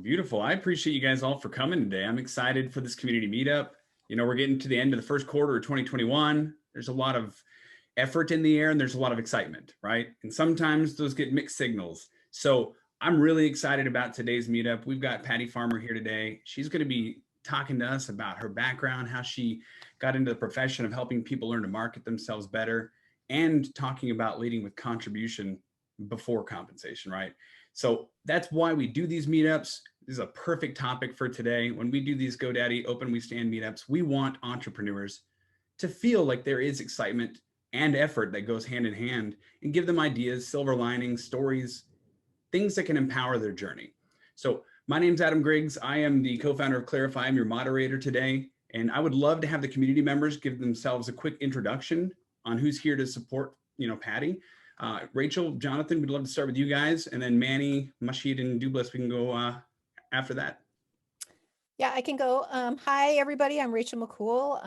Beautiful. I appreciate you guys all for coming today. I'm excited for this community meetup. We're getting to the end of the first quarter of 2021. There's a lot of effort in the air and there's a lot of excitement, right? And sometimes those get mixed signals. So I'm really excited about today's meetup. We've got Patty Farmer here today. She's going to be talking to us about her background, how she got into the profession of helping people learn to market themselves better, and talking about leading with contribution before compensation, right? So that's why we do these meetups. This is a perfect topic for today. When we do these GoDaddy Open We Stand meetups, we want entrepreneurs to feel like there is excitement and effort that goes hand in hand, and give them ideas, silver linings, stories, things that can empower their journey. So my name's Adam Griggs. I am the co-founder of Clarify. I'm your moderator today. And I would love to have the community members give themselves a quick introduction on who's here to support, Patty. Rachel, Jonathan, we'd love to start with you guys. And then Manny, Mashida, and Dublis, we can go after that. Yeah, I can go. Hi, everybody. I'm Rachel McCool.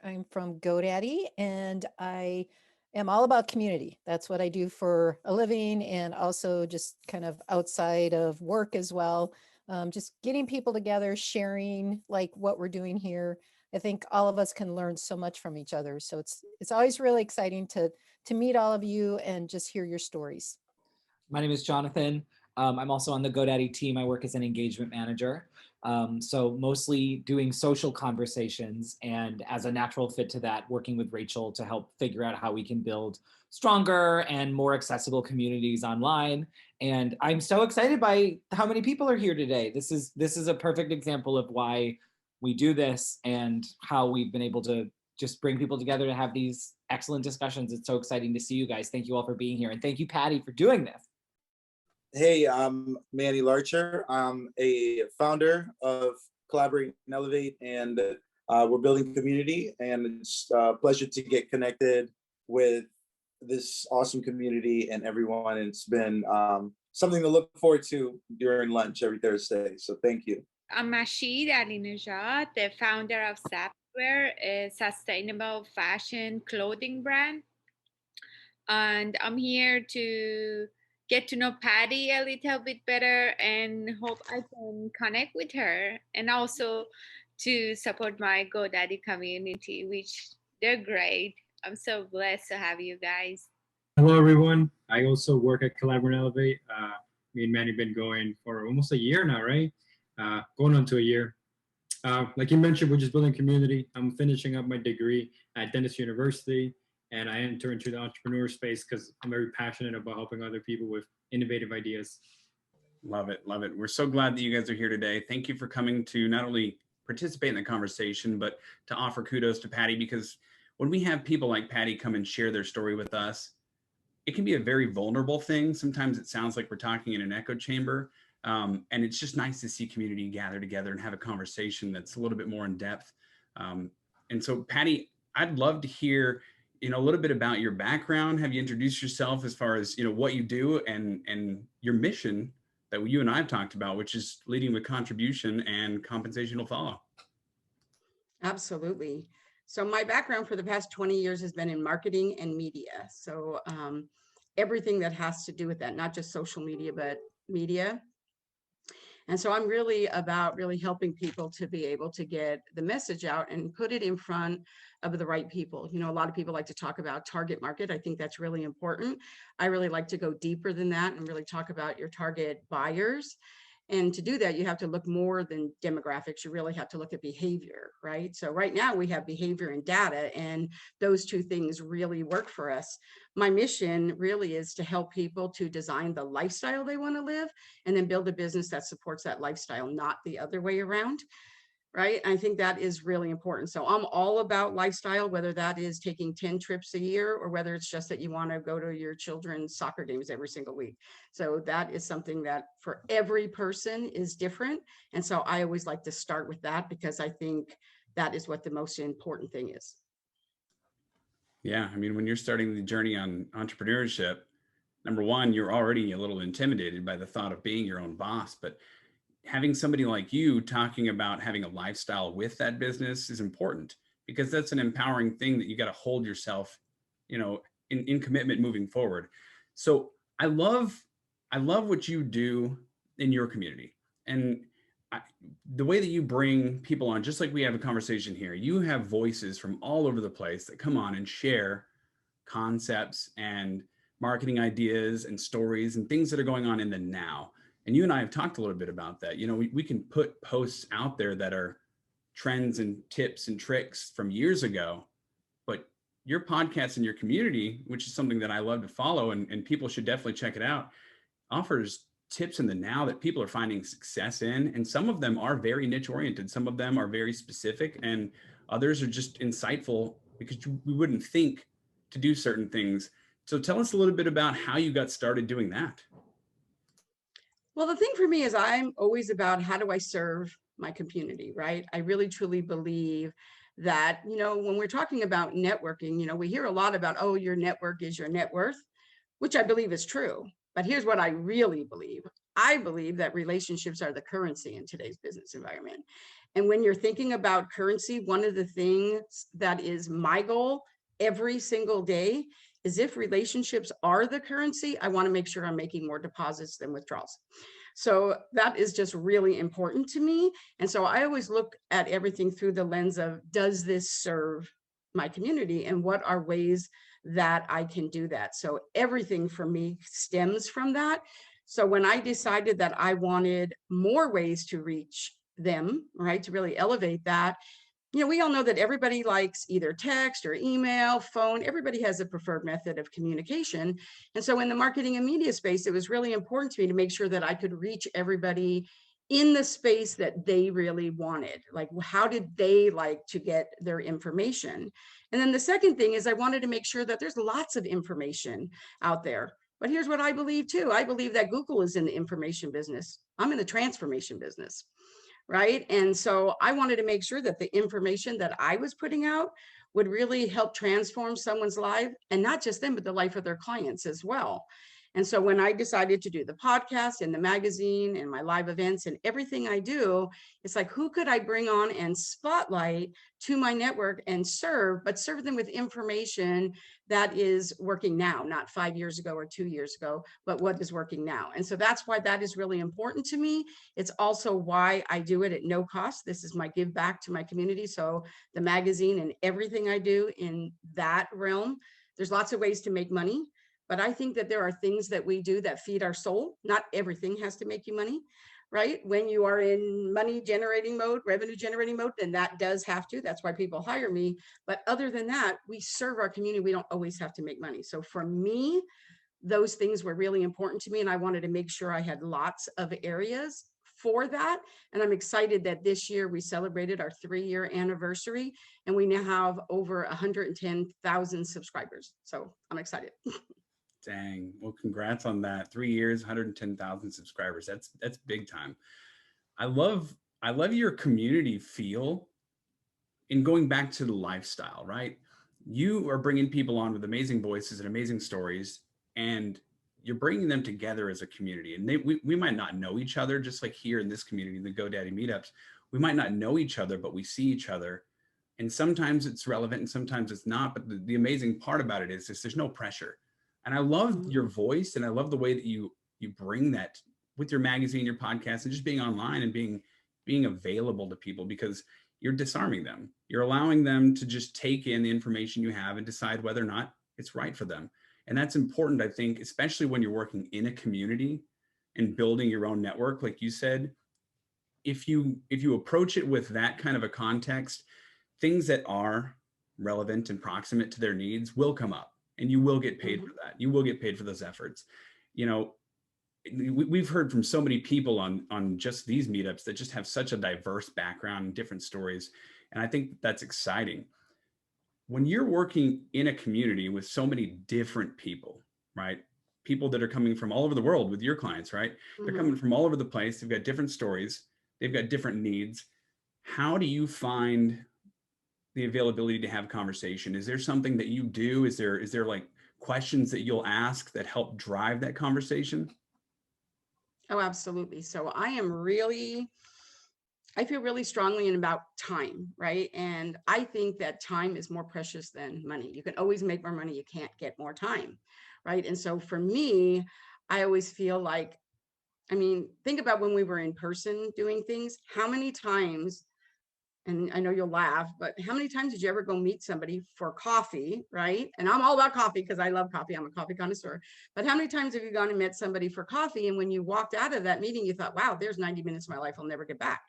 I'm from GoDaddy, and I am all about community. That's what I do for a living, and also just kind of outside of work as well. Just getting people together, sharing like what we're doing here. I think all of us can learn so much from each other. So it's always really exciting to meet all of you and just hear your stories. My name is Jonathan. I'm also on the GoDaddy team. I work as an engagement manager. So mostly doing social conversations, and as a natural fit to that, working with Rachel to help figure out how we can build stronger and more accessible communities online. And I'm so excited by how many people are here today. This is a perfect example of why we do this and how we've been able to just bring people together to have these excellent discussions. It's so exciting to see you guys. Thank you all for being here. And thank you, Patty, for doing this. Hey, I'm Manny Larcher. I'm a founder of Collab Elevate, and we're building community, and it's a pleasure to get connected with this awesome community and everyone. And it's been something to look forward to during lunch every Thursday. So thank you. I'm Mashida, the founder of Sapwear, a sustainable fashion clothing brand. And I'm here to get to know Patty a little bit better and hope I can connect with her, and also to support my GoDaddy community, which they're great. I'm so blessed to have you guys. Hello, everyone. I also work at Collab Elevate. Me and Manny have been going for almost a year now, right? Going on to a year. Like you mentioned, we're just building community. I'm finishing up my degree at Dennis University, and I enter into the entrepreneur space because I'm very passionate about helping other people with innovative ideas. Love it. Love it. We're so glad that you guys are here today. Thank you for coming to not only participate in the conversation, but to offer kudos to Patty, because when we have people like Patty come and share their story with us, it can be a very vulnerable thing. Sometimes it sounds like we're talking in an echo chamber. And it's just nice to see community gather together and have a conversation that's a little bit more in depth. And so, Patty, I'd love to hear a little bit about your background. Have you introduced yourself as far as what you do and your mission that you and I have talked about, which is leading with contribution and compensation will follow? Absolutely. So my background for the past 20 years has been in marketing and media. So everything that has to do with that, not just social media, but media. And so I'm really about helping people to be able to get the message out and put it in front of the right people. A lot of people like to talk about target market. I think that's really important. I really like to go deeper than that and really talk about your target buyers. And to do that, you have to look more than demographics. You really have to look at behavior, right? So right now we have behavior and data, and those two things really work for us. My mission really is to help people to design the lifestyle they want to live and then build a business that supports that lifestyle, not the other way around. Right. I think that is really important. So I'm all about lifestyle, whether that is taking 10 trips a year or whether it's just that you want to go to your children's soccer games every single week. So that is something that for every person is different. And so I always like to start with that because I think that is what the most important thing is. Yeah. I mean, when you're starting the journey on entrepreneurship, number one, you're already a little intimidated by the thought of being your own boss, but having somebody like you talking about having a lifestyle with that business is important, because that's an empowering thing that you got to hold yourself, in commitment moving forward. So I love what you do in your community. And the way that you bring people on, just like we have a conversation here, you have voices from all over the place that come on and share concepts and marketing ideas and stories and things that are going on in the now. And you and I have talked a little bit about that. You know, we can put posts out there that are trends and tips and tricks from years ago, but your podcast and your community, which is something that I love to follow, and people should definitely check it out, offers tips in the now that people are finding success in. And some of them are very niche oriented. Some of them are very specific, and others are just insightful because we wouldn't think to do certain things. So tell us a little bit about how you got started doing that. Well, the thing for me is I'm always about how do I serve my community, right? I really truly believe that, you know, when we're talking about networking, you know, we hear a lot about, oh, your network is your net worth, which I believe is true. But here's what I really believe. I believe that relationships are the currency in today's business environment. And when you're thinking about currency, one of the things that is my goal every single day is if relationships are the currency, I want to make sure I'm making more deposits than withdrawals. So that is just really important to me. And so I always look at everything through the lens of, does this serve my community, and what are ways that I can do that? So everything for me stems from that. So when I decided that I wanted more ways to reach them, right, to really elevate that, you know, we all know that everybody likes either text or email, phone. Everybody has a preferred method of communication. And so in the marketing and media space, it was really important to me to make sure that I could reach everybody in the space that they really wanted. Like, how did they like to get their information? And then the second thing is I wanted to make sure that there's lots of information out there. But here's what I believe too. I believe that Google is in the information business. I'm in the transformation business. Right. And so I wanted to make sure that the information that I was putting out would really help transform someone's life, and not just them, but the life of their clients as well. And so when I decided to do the podcast and the magazine and my live events and everything I do, it's like, who could I bring on and spotlight to my network and serve, but serve them with information that is working now, not 5 years ago or 2 years ago, but what is working now. And so that's why that is really important to me. It's also why I do it at no cost. This is my give back to my community. So the magazine and everything I do in that realm, there's lots of ways to make money. But I think that there are things that we do that feed our soul. Not everything has to make you money, right? When you are in money generating mode, revenue generating mode, then that does have to. That's why people hire me. But other than that, we serve our community. We don't always have to make money. So for me, those things were really important to me. And I wanted to make sure I had lots of areas for that. And I'm excited that this year we celebrated our 3-year anniversary, and we now have over 110,000 subscribers. So I'm excited. Dang. Well, congrats on that. 3 years, 110,000 subscribers. That's big time. I love your community feel in going back to the lifestyle, right? You are bringing people on with amazing voices and amazing stories, and you're bringing them together as a community. And we might not know each other, just like here in this community, the GoDaddy meetups, we might not know each other, but we see each other. And sometimes it's relevant and sometimes it's not. But the amazing part about it is there's no pressure. And I love your voice, and I love the way that you bring that with your magazine, your podcast, and just being online and being available to people, because you're disarming them. You're allowing them to just take in the information you have and decide whether or not it's right for them. And that's important, I think, especially when you're working in a community and building your own network. Like you said, if you approach it with that kind of a context, things that are relevant and proximate to their needs will come up. And you will get paid for that. You will get paid for those efforts. You know, we've heard from so many people on just these meetups that just have such a diverse background and different stories. And I think that's exciting. When you're working in a community with so many different people, right? People that are coming from all over the world with your clients, right? They're coming from all over the place. They've got different stories. They've got different needs. How do you find the availability to have conversation? Is there something that you do? Is there like questions that you'll ask that help drive that conversation? Oh, absolutely. So I feel really strongly about time, right? And I think that time is more precious than money. You can always make more money. You can't get more time, right? And so for me, I always feel like I mean, think about when we were in person doing things, how many times, and I know you'll laugh, but how many times did you ever go meet somebody for coffee, right? And I'm all about coffee because I love coffee. I'm a coffee connoisseur. But how many times have you gone and met somebody for coffee? And when you walked out of that meeting, you thought, wow, there's 90 minutes of my life I'll never get back,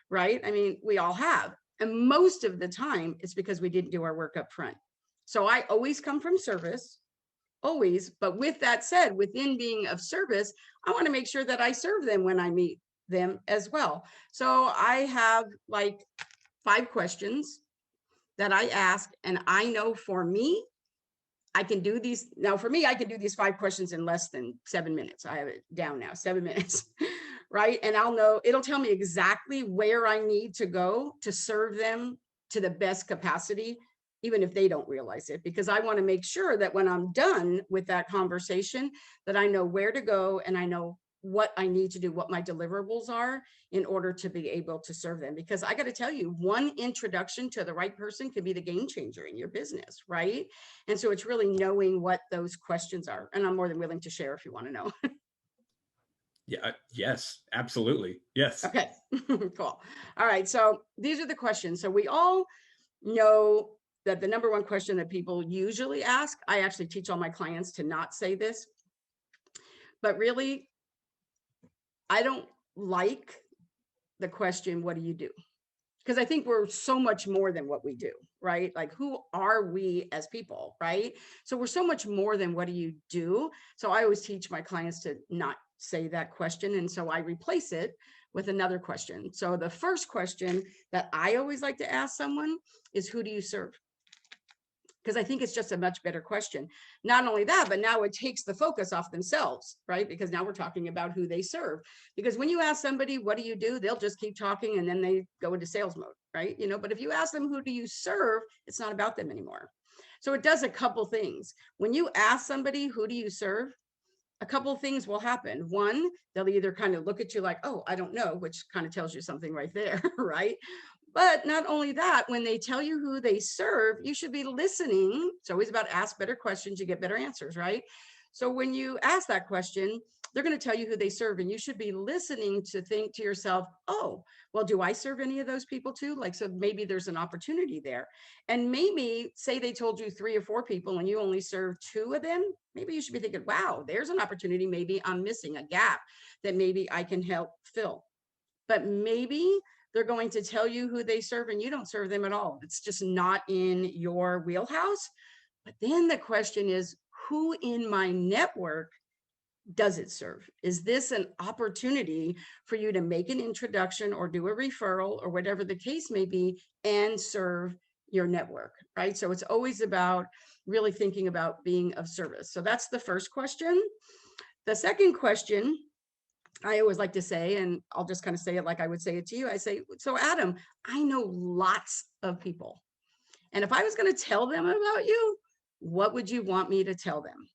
right? I mean, we all have. And most of the time, it's because we didn't do our work up front. So I always come from service, always. But with that said, within being of service, I want to make sure that I serve them when I meet them as well. So I have like 5 questions that I ask, and I know for me, I can do these. Now for me, I can do these 5 questions in less than 7 minutes. I have it down now, 7 minutes, right? And I'll know, it'll tell me exactly where I need to go to serve them to the best capacity, even if they don't realize it, because I want to make sure that when I'm done with that conversation, that I know where to go and I know what I need to do, what my deliverables are in order to be able to serve them. Because I got to tell you, one introduction to the right person can be the game changer in your business, right? And so it's really knowing what those questions are. And I'm more than willing to share if you want to know. Yeah. Yes, absolutely. Yes. Okay, cool. All right. So these are the questions. So we all know that the number one question that people usually ask, I actually teach all my clients to not say this, but really, I don't like the question, what do you do? Because I think we're so much more than what we do, right? Like, who are we as people, right? So we're so much more than what do you do? So I always teach my clients to not say that question. And so I replace it with another question. So the first question that I always like to ask someone is, who do you serve? Because I think it's just a much better question. Not only that, but now it takes the focus off themselves, right? Because now we're talking about who they serve. Because when you ask somebody, what do you do? They'll just keep talking and then they go into sales mode, right? You know, but if you ask them, who do you serve? It's not about them anymore. So it does a couple things. When you ask somebody, who do you serve? A couple of things will happen. One, they'll either kind of look at you like, oh, I don't know, which kind of tells you something right there, right? But not only that, when they tell you who they serve, you should be listening. It's always about ask better questions, you get better answers, right? So when you ask that question, they're going to tell you who they serve, and you should be listening to think to yourself, oh, well, do I serve any of those people too? Like, so maybe there's an opportunity there. And maybe say they told you 3 or 4 people and you only serve 2 of them. Maybe you should be thinking, wow, there's an opportunity. Maybe I'm missing a gap that maybe I can help fill. But maybe they're going to tell you who they serve and you don't serve them at all. It's just not in your wheelhouse. But then the question is, who in my network does it serve? Is this an opportunity for you to make an introduction or do a referral or whatever the case may be and serve your network, right? So it's always about really thinking about being of service. So that's the first question. The second question, I always like to say, and I'll just kind of say it like I would say it to you. I say, so Adam, I know lots of people. And if I was going to tell them about you, what would you want me to tell them?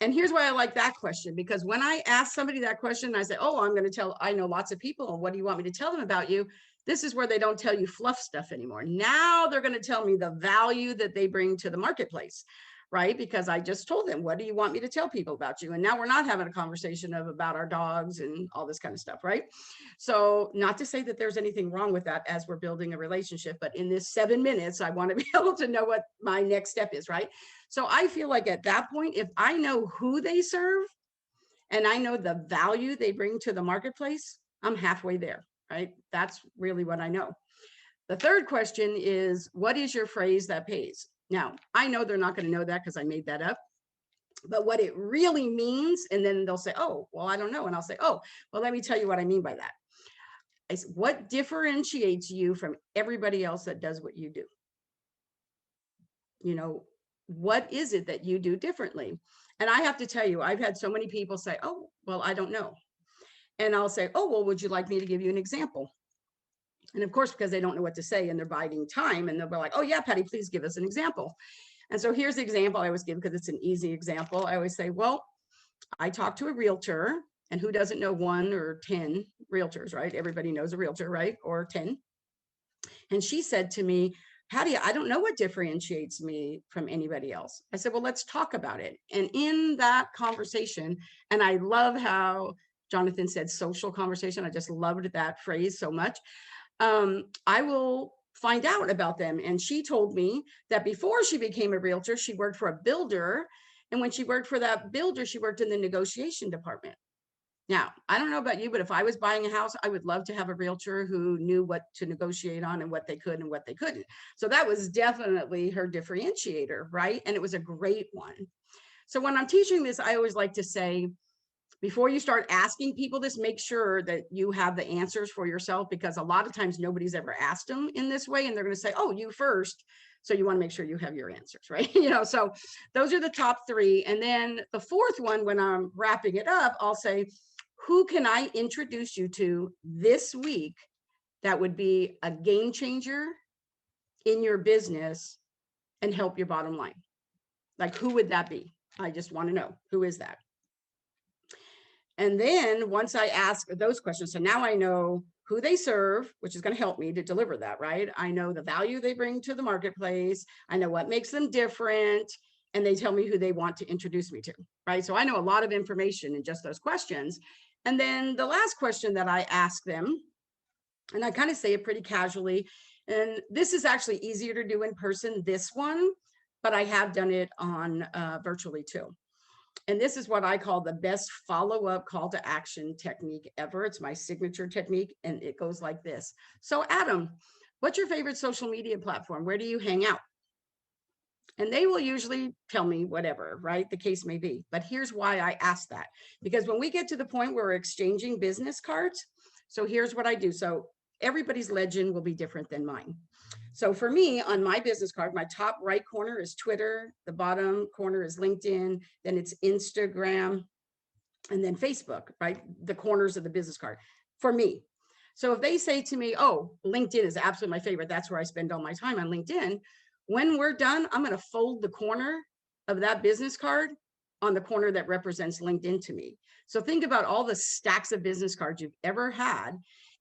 And here's why I like that question, because when I ask somebody that question, I say, oh, I'm going to tell, I know lots of people. And what do you want me to tell them about you? This is where they don't tell you fluff stuff anymore. Now they're going to tell me the value that they bring to the marketplace, right? Because I just told them, what do you want me to tell people about you? And now we're not having a conversation about our dogs and all this kind of stuff, right? So not to say that there's anything wrong with that as we're building a relationship, but in this 7 minutes, I want to be able to know what my next step is, right? So I feel like at that point, if I know who they serve and I know the value they bring to the marketplace, I'm halfway there, right? That's really what I know. The third question is, what is your phrase that pays? Now, I know they're not going to know that because I made that up, but what it really means, and then they'll say, oh, well, I don't know. And I'll say, oh, well, let me tell you what I mean by that. I say, what differentiates you from everybody else that does what you do? You know, what is it that you do differently? And I have to tell you, I've had so many people say, oh, well, I don't know. And I'll say, oh, well, would you like me to give you an example? And of course, because they don't know what to say and they're biding time, and they'll be like, oh yeah, Patty, please give us an example. And so here's the example I always give because it's an easy example. I always say, well, I talked to a realtor, and who doesn't know 1 or 10 realtors, right? Everybody knows a realtor, right? Or 10. And she said to me, Patty, I don't know what differentiates me from anybody else. I said, well, let's talk about it. And in that conversation, and I love how Jonathan said social conversation. I just loved that phrase so much. I will find out about them. And she told me that before she became a realtor, she worked for a builder. And when she worked for that builder, she worked in the negotiation department. Now, I don't know about you, but if I was buying a house, I would love to have a realtor who knew what to negotiate on and what they could and what they couldn't. So that was definitely her differentiator, right? And it was a great one. So when I'm teaching this, I always like to say, before you start asking people this, make sure that you have the answers for yourself, because a lot of times nobody's ever asked them in this way, and they're going to say, oh, you first. So you want to make sure you have your answers, right? So those are the top three. And then the fourth one, when I'm wrapping it up, I'll say, who can I introduce you to this week that would be a game changer in your business and help your bottom line? Like, who would that be? I just want to know, who is that? And then once I ask those questions, so now I know who they serve, which is going to help me to deliver that, right? I know the value they bring to the marketplace. I know what makes them different. And they tell me who they want to introduce me to, right? So I know a lot of information in just those questions. And then the last question that I ask them, and I kind of say it pretty casually, and this is actually easier to do in person, this one, but I have done it on virtually too. And this is what I call the best follow-up call to action technique ever. It's my signature technique, and it goes like this. So Adam, what's your favorite social media platform? Where do you hang out? And they will usually tell me whatever, right? The case may be. But here's why I ask that. Because when we get to the point where we're exchanging business cards, so here's what I do. So everybody's legend will be different than mine. So for me, on my business card, my top right corner is Twitter, the bottom corner is LinkedIn, then it's Instagram, and then Facebook, right? The corners of the business card for me. So if they say to me, oh, LinkedIn is absolutely my favorite, that's where I spend all my time on LinkedIn. When we're done, I'm going to fold the corner of that business card on the corner that represents LinkedIn to me. So think about all the stacks of business cards you've ever had.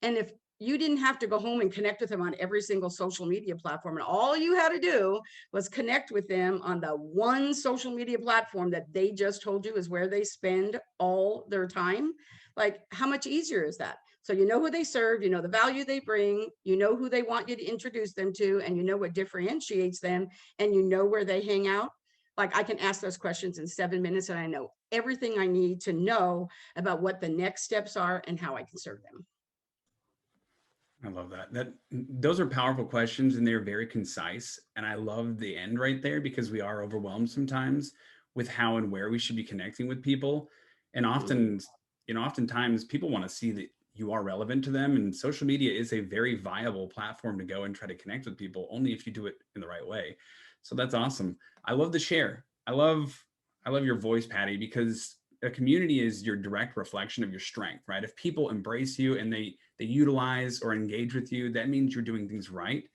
And if you didn't have to go home and connect with them on every single social media platform, and all you had to do was connect with them on the one social media platform that they just told you is where they spend all their time, like how much easier is that? So you know who they serve, you know the value they bring, you know who they want you to introduce them to, and you know what differentiates them, and you know where they hang out. Like I can ask those questions in 7 minutes, and I know everything I need to know about what the next steps are and how I can serve them. I love that. Those are powerful questions, and they're very concise. And I love the end right there, because we are overwhelmed sometimes with how and where we should be connecting with people. And often, oftentimes people want to see that you are relevant to them, and social media is a very viable platform to go and try to connect with people, only if you do it in the right way. So that's awesome. I love the share. I love your voice, Patty, because a community is your direct reflection of your strength, right? If people embrace you and they utilize or engage with you, that means you're doing things right.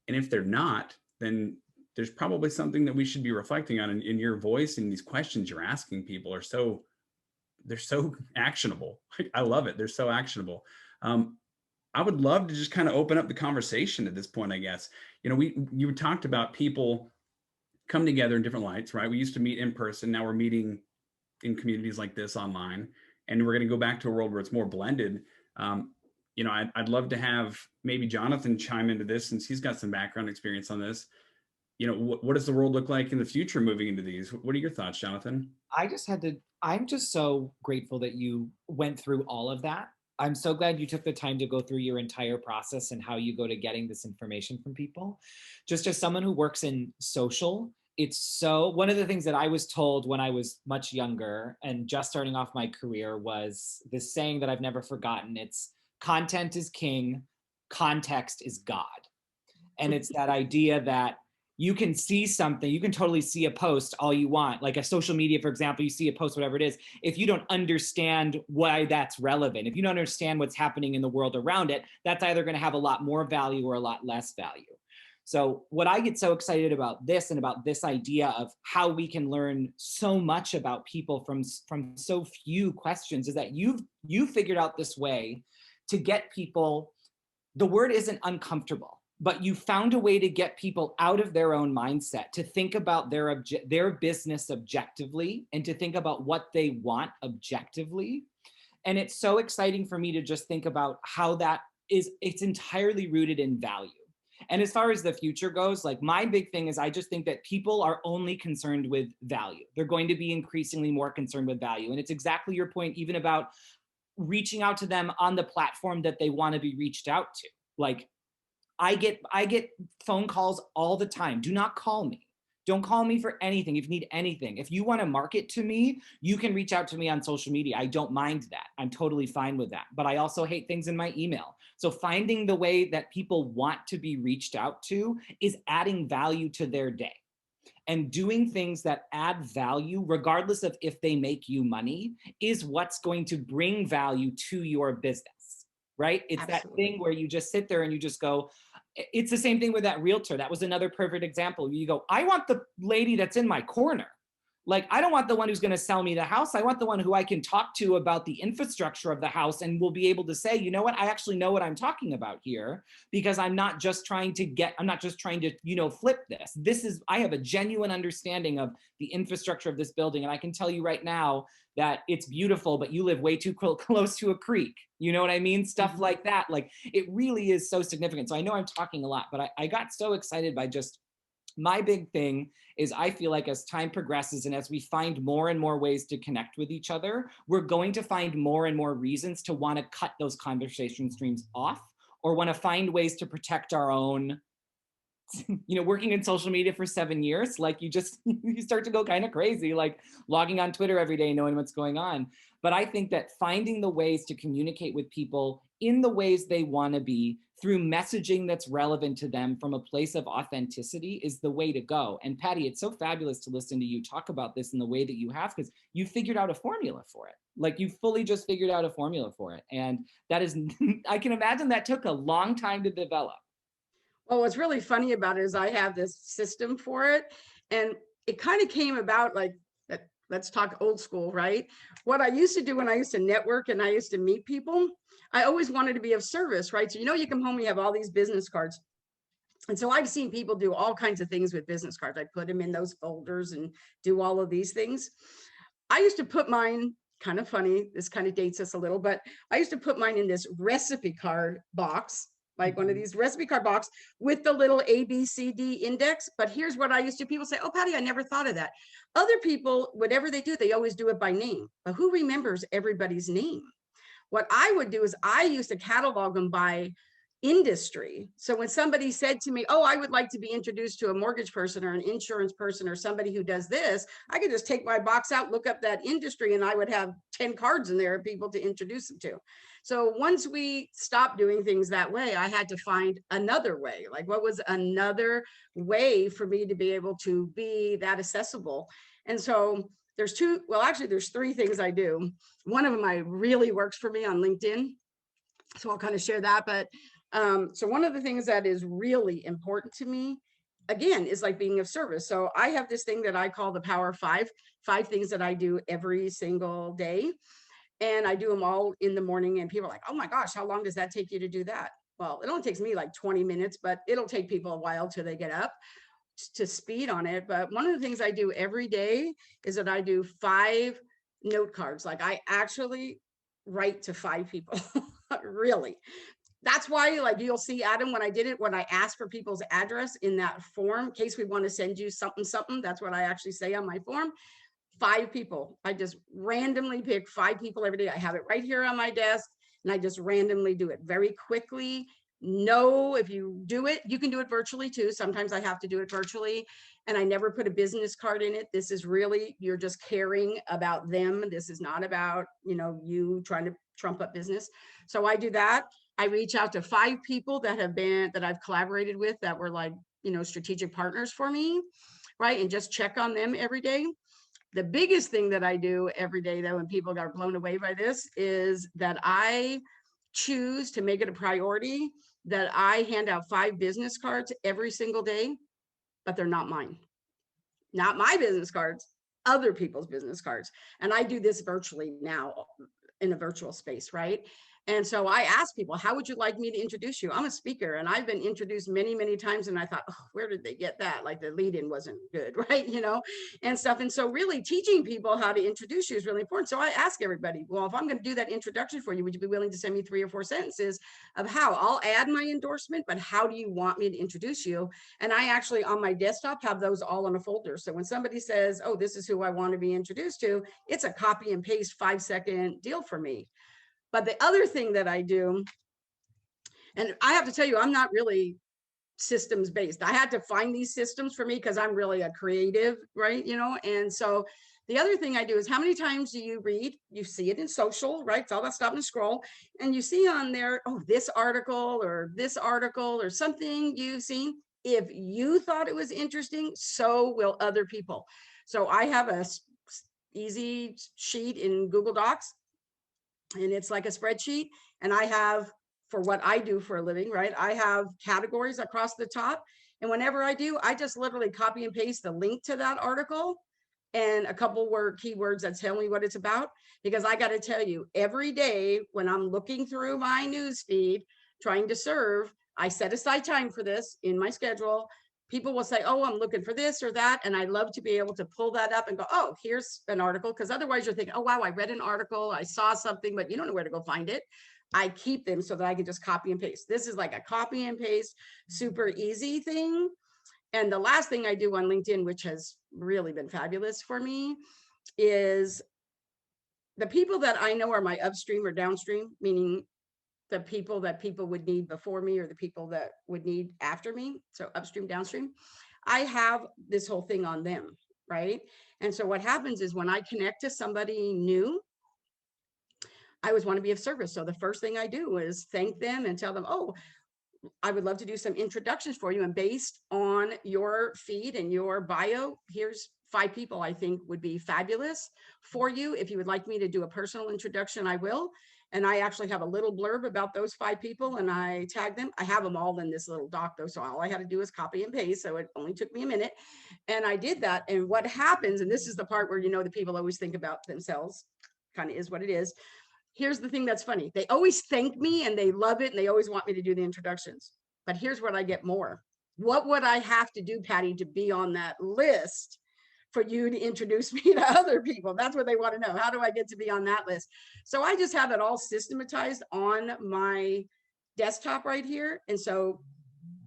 And if they're not, then there's probably something that we should be reflecting on. In your voice, and these questions you're asking people they're so actionable. I love it. They're so actionable. I would love to just kind of open up the conversation at this point, I guess. You talked about people come together in different lights, right? We used to meet in person. Now we're meeting in communities like this online, and we're going to go back to a world where it's more blended. I'd love to have maybe Jonathan chime into this, since he's got some background experience on this. What does the world look like in the future moving into these? What are your thoughts, Jonathan? I'm just so grateful that you went through all of that. I'm so glad you took the time to go through your entire process and how you go to getting this information from people. Just as someone who works in social, one of the things that I was told when I was much younger and just starting off my career was this saying that I've never forgotten. It's content is king, context is God. And it's that idea that you can see something, you can totally see a post all you want, like a social media, for example, you see a post, whatever it is. If you don't understand why that's relevant, if you don't understand what's happening in the world around it, that's either going to have a lot more value or a lot less value. So what I get so excited about this and about this idea of how we can learn so much about people from so few questions is that you've figured out this way to get people, the word isn't uncomfortable, but you found a way to get people out of their own mindset, to think about their business objectively, and to think about what they want objectively. And it's so exciting for me to just think about how it's entirely rooted in value. And as far as the future goes, like my big thing is I just think that people are only concerned with value. They're going to be increasingly more concerned with value. And it's exactly your point, even about reaching out to them on the platform that they want to be reached out to. Like I get phone calls all the time. Do not call me. Don't call me for anything if you need anything. If you want to market to me, you can reach out to me on social media. I don't mind that. I'm totally fine with that. But I also hate things in my email. So finding the way that people want to be reached out to is adding value to their day. And doing things that add value, regardless of if they make you money, is what's going to bring value to your business, right? It's Absolutely. that thing where you just sit there and you just go, it's the same thing with that realtor. That was another perfect example. You go, I want the lady that's in my corner. Like, I don't want the one who's going to sell me the house. I want the one who I can talk to about the infrastructure of the house and will be able to say, you know what, I actually know what I'm talking about here, because I'm not just trying to, you know, flip this. I have a genuine understanding of the infrastructure of this building. And I can tell you right now that it's beautiful, but you live way too close to a creek. You know what I mean? Stuff like that. Like, it really is so significant. So I know I'm talking a lot, but I got so excited by just, my big thing is I feel like as time progresses and as we find more and more ways to connect with each other, we're going to find more and more reasons to want to cut those conversation streams off, or want to find ways to protect our own. You know, working in social media for 7 years, like you start to go kind of crazy, like logging on Twitter every day, knowing what's going on. But I think that finding the ways to communicate with people in the ways they want to be, through messaging that's relevant to them from a place of authenticity, is the way to go. And Patty, it's so fabulous to listen to you talk about this in the way that you have, because you figured out a formula for it. Like, you fully just figured out a formula for it. And that is, I can imagine that took a long time to develop. Well, what's really funny about it is I have this system for it, and it kind of came about like that. Let's talk old school, right? What I used to do when I used to network and I used to meet people, I always wanted to be of service, right? So, you know, you come home, you have all these business cards. And so I've seen people do all kinds of things with business cards. I put them in those folders and do all of these things. I used to put mine, kind of funny, this kind of dates us a little, but I used to put mine in this recipe card box, like one of these recipe card box with the little ABCD index. But here's what I used to, people say, oh, Patty, I never thought of that. Other people, whatever they do, they always do it by name. But who remembers everybody's name? What I would do is I used to catalog them by industry. So when somebody said to me, oh, I would like to be introduced to a mortgage person or an insurance person or somebody who does this, I could just take my box out, look up that industry, and I would have 10 cards in there of people to introduce them to. So once we stopped doing things that way, I had to find another way. Like, what was another way for me to be able to be that accessible? And so there's there's three things I do. One of them really works for me on LinkedIn. So I'll kind of share that. But so one of the things that is really important to me, again, is like being of service. So I have this thing that I call the Power of 5 things that I do every single day. And I do them all in the morning. And people are like, oh my gosh, how long does that take you to do that? Well, it only takes me like 20 minutes, but it'll take people a while till they get up to speed on it. But one of the things I do every day is that I do 5 note cards. Like, I actually write to 5 people, really. That's why, like, you'll see, Adam, when I did it, when I asked for people's address in that form, in case we want to send you something, that's what I actually say on my form. 5 people. I just randomly pick 5 people every day. I have it right here on my desk, and I just randomly do it very quickly. No, if you do it, you can do it virtually too. Sometimes I have to do it virtually, and I never put a business card in it. This is really, you're just caring about them. This is not about, you know, you trying to trump up business. So I do that. I reach out to 5 people that I've collaborated with, that were like, you know, strategic partners for me, right? And just check on them every day. The biggest thing that I do every day, though, and people got blown away by this, is that I choose to make it a priority that I hand out 5 business cards every single day, but they're not mine. Not my business cards, other people's business cards. And I do this virtually now, in a virtual space, right? And so I asked people, how would you like me to introduce you? I'm a speaker and I've been introduced many, many times. And I thought, oh, where did they get that? Like the lead-in wasn't good, right? You know, and stuff. And so really teaching people how to introduce you is really important. So I ask everybody, well, if I'm going to do that introduction for you, would you be willing to send me 3 or 4 sentences of how? I'll add my endorsement, but how do you want me to introduce you? And I actually on my desktop have those all in a folder. So when somebody says, oh, this is who I want to be introduced to, it's a copy and paste 5-second deal for me. But the other thing that I do, and I have to tell you, I'm not really systems based. I had to find these systems for me because I'm really a creative, right? You know, and so the other thing I do is how many times do you read? You see it in social, right? It's all about stop and scroll. And you see on there, oh, this article or something you've seen. If you thought it was interesting, so will other people. So I have a easy sheet in Google Docs, and it's like a spreadsheet. And I have, for what I do for a living, right? I have categories across the top. And whenever I do, I just literally copy and paste the link to that article and a couple keywords that tell me what it's about. Because I got to tell you, every day when I'm looking through my news feed, trying to serve, I set aside time for this in my schedule. People will say, oh, I'm looking for this or that. And I love to be able to pull that up and go, oh, here's an article. Because otherwise you're thinking, oh, wow, I read an article, I saw something, but you don't know where to go find it. I keep them so that I can just copy and paste. This is like a copy and paste, super easy thing. And the last thing I do on LinkedIn, which has really been fabulous for me, is the people that I know are my upstream or downstream, meaning the people that people would need before me or the people that would need after me. So upstream, downstream, I have this whole thing on them, right? And so what happens is when I connect to somebody new, I always want to be of service. So the first thing I do is thank them and tell them, oh, I would love to do some introductions for you. And based on your feed and your bio, here's 5 people I think would be fabulous for you. If you would like me to do a personal introduction, I will. And I actually have a little blurb about those 5 people and I tag them. I have them all in this little doc though. So all I had to do is copy and paste. So it only took me a minute. And I did that. And what happens, and this is the part where, you know, the people always think about themselves, kind of is what it is. Here's the thing that's funny. They always thank me and they love it and they always want me to do the introductions. But here's what I get more. What would I have to do, Patty, to be on that list for you to introduce me to other people? That's what they want to know. How do I get to be on that list? So I just have it all systematized on my desktop right here. And so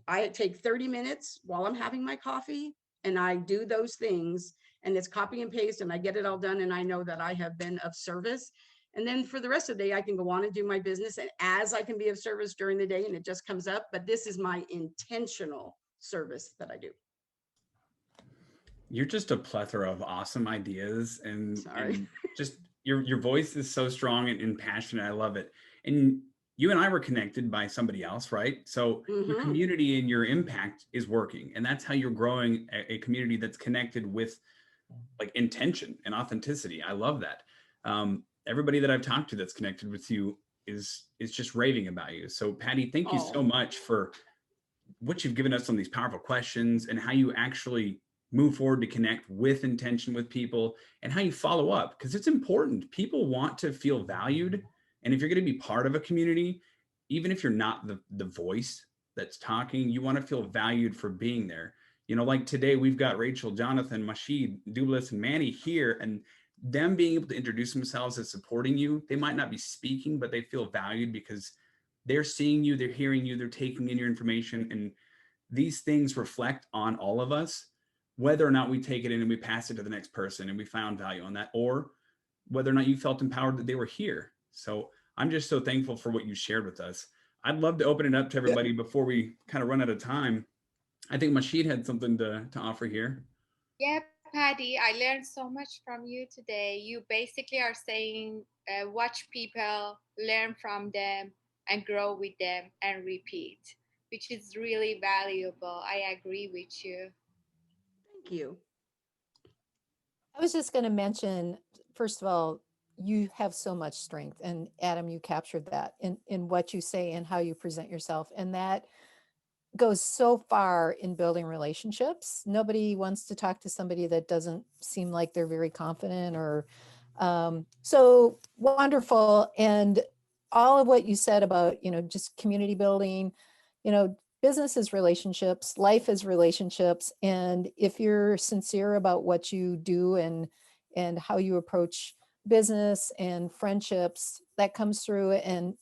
I take 30 minutes while I'm having my coffee and I do those things and it's copy and paste and I get it all done. And I know that I have been of service. And then for the rest of the day, I can go on and do my business. And as I can be of service during the day and it just comes up, but this is my intentional service that I do. You're just a plethora of awesome ideas and just your voice is so strong and passionate. I love it. And you and I were connected by somebody else, right? So your community and your impact is working. And that's how you're growing a community that's connected with like intention and authenticity. I love that. Everybody that I've talked to that's connected with you is just raving about you. So Patty, thank you so much for what you've given us on these powerful questions and how you actually move forward to connect with intention with people and how you follow up, because it's important. People want to feel valued. And if you're going to be part of a community, even if you're not the voice that's talking, you want to feel valued for being there. You know, like today we've got Rachel, Jonathan, Mashida, Douglas, and Manny here, and them being able to introduce themselves as supporting you. They might not be speaking, but they feel valued because they're seeing you, they're hearing you, they're taking in your information. And these things reflect on all of us, whether or not we take it in and we pass it to the next person and we found value on that, or whether or not you felt empowered that they were here. So I'm just so thankful for what you shared with us. I'd love to open it up to everybody before we kind of run out of time. I think Mashida had something to offer here. Yeah, Patty, I learned so much from you today. You basically are saying, watch people, learn from them, and grow with them and repeat, which is really valuable. I agree with you. Thank you. I was just going to mention, first of all, you have so much strength, and Adam, you captured that in what you say and how you present yourself. And that goes so far in building relationships. Nobody wants to talk to somebody that doesn't seem like they're very confident or so wonderful. And all of what you said about, just community building, business is relationships, life is relationships. And if you're sincere about what you do and how you approach business and friendships, that comes through, and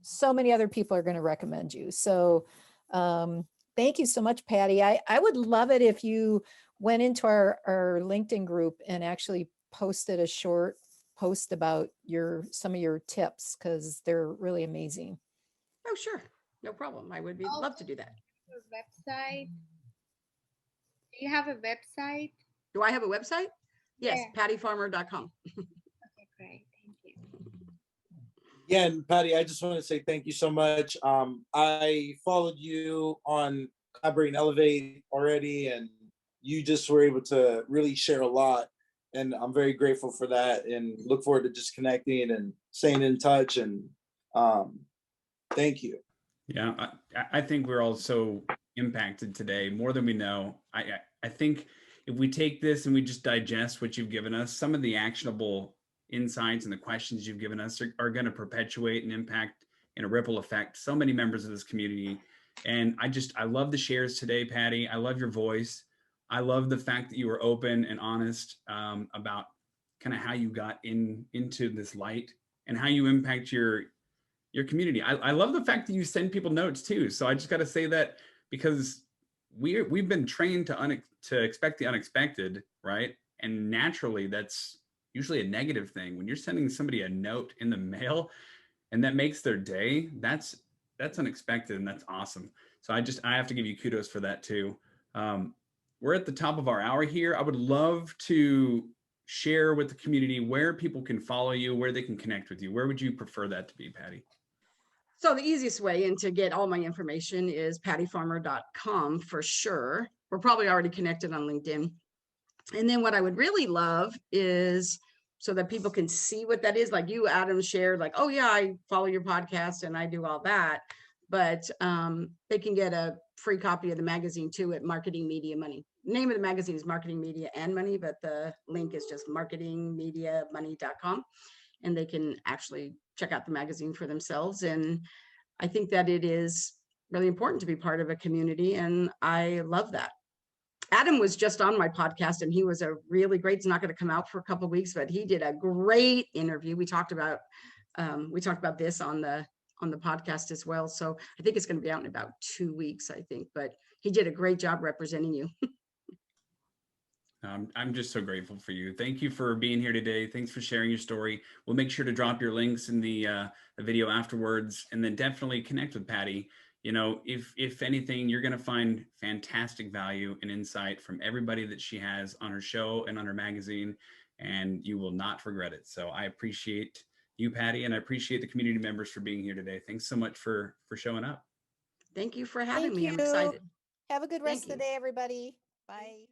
so many other people are going to recommend you. So thank you so much, Patty. I would love it if you went into our LinkedIn group and actually posted a short post about some of your tips, because they're really amazing. Oh, sure. No problem. I would love to do that. Website. Do you have a website? Do I have a website? Yes, Yeah. pattyfarmer.com. Okay, great. Thank you. Yeah, and Patty, I just want to say thank you so much. I followed you on Collaborate Elevate already, and you just were able to really share a lot. And I'm very grateful for that, and look forward to just connecting and staying in touch. And thank you. Yeah, I think we're all so impacted today, more than we know. I think if we take this and we just digest what you've given us, some of the actionable insights and the questions you've given us are going to perpetuate and impact in a ripple effect so many members of this community. And I love the shares today, Patty. I love your voice. I love the fact that you were open and honest about kind of how you got into this light and how you impact your community. I love the fact that you send people notes too. So I just got to say that, because we've been trained to expect the unexpected, right? And naturally, that's usually a negative thing. When you're sending somebody a note in the mail and that makes their day, that's unexpected, and that's awesome. So I have to give you kudos for that too. We're at the top of our hour here. I would love to share with the community where people can follow you, where they can connect with you. Where would you prefer that to be, Patty? So the easiest way and to get all my information is pattyfarmer.com for sure. We're probably already connected on LinkedIn. And then what I would really love is so that people can see what that is. Like you, Adam, shared like, oh yeah, I follow your podcast and I do all that. But they can get a free copy of the magazine too at Marketing Media Money. The name of the magazine is Marketing Media and Money, but the link is just marketingmediamoney.com. And they can actually check out the magazine for themselves. And I think that it is really important to be part of a community. And I love that. Adam was just on my podcast, and he was a really great, it's not going to come out for a couple of weeks, but he did a great interview. We talked about this on the podcast as well. So I think it's going to be out in about 2 weeks, I think, but he did a great job representing you. I'm just so grateful for you. Thank you for being here today. Thanks for sharing your story. We'll make sure to drop your links in the video afterwards, and then definitely connect with Patty. If anything, you're going to find fantastic value and insight from everybody that she has on her show and on her magazine, and you will not regret it. So I appreciate you, Patty, and I appreciate the community members for being here today. Thanks so much for showing up. Thank you for having Thank me. I'm you. excited. Have a good rest Thank of the day, everybody. Bye.